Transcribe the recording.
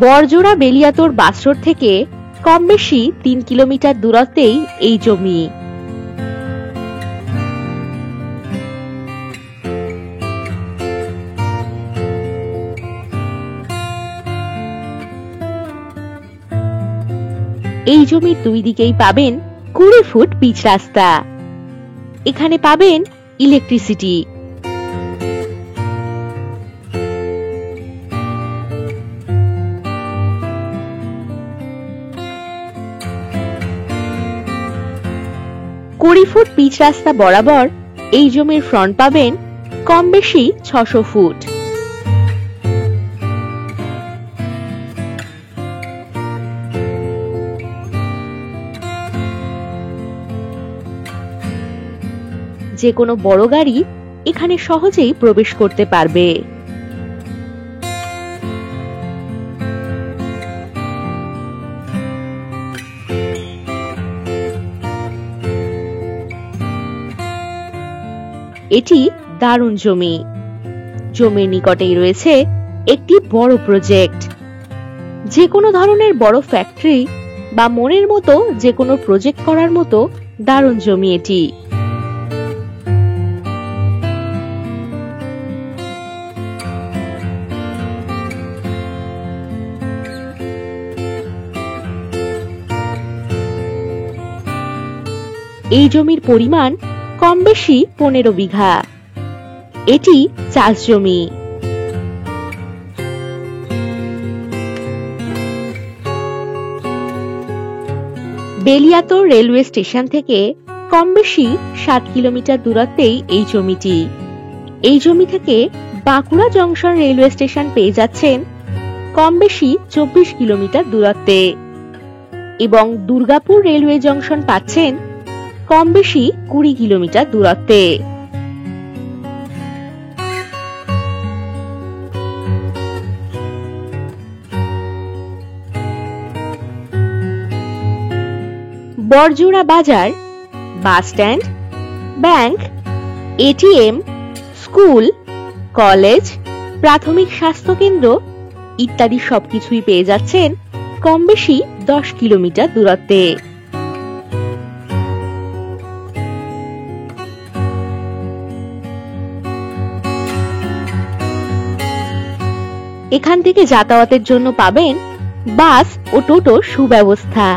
বড়জোড়া বেলিয়াতোর বাসরোড থেকে কম বেশি ৩ কিলোমিটার দূরত্বেই এই জমি। এই জমির দুই দিকেই পাবেন ২০ ফুট পিচ রাস্তা। এখানে পাবেন ইলেকট্রিসিটি। কুড়ি ফুট পিচ রাস্তা বরাবর এই জমির ফ্রন্ট পাবেন কম বেশি ৬০০ ফুট। যে কোনো বড় গাড়ি এখানে সহজেই প্রবেশ করতে পারবে। এটি দারুণ জমি। জমির নিকটেই রয়েছে একটি বড় প্রজেক্ট। যে কোনো ধরনের বড় ফ্যাক্টরি বা মনের মতো যে কোনো প্রজেক্ট করার মতো দারুণ জমি এটি। এই জমির পরিমাণ কম বেশি ১৫ বিঘা। এটি চাষ জমি। বেলিয়াতোর রেলওয়ে স্টেশন থেকে কম বেশি ৭ কিলোমিটার দূরত্বেই এই জমিটি। এই জমি থেকে বাঁকুড়া জংশন রেলওয়ে স্টেশন পেয়ে যাচ্ছেন কম বেশি ২৪ কিলোমিটার দূরত্বে এবং দুর্গাপুর রেলওয়ে জংশন পাচ্ছেন কম বেশি ২০ কিলোমিটার দূরত্বে। বড়জোড়া বাজার, bus stand, bank, ATM, school, college, প্রাথমিক স্বাস্থ্য কেন্দ্র ইত্যাদি সবকিছুই পেয়ে যাচ্ছেন কম বেশি ১০ কিলোমিটার দূরত্বে। এখান থেকে যাতায়াতের জন্য পাবেন বাস ও টোটোর সুব্যবস্থা।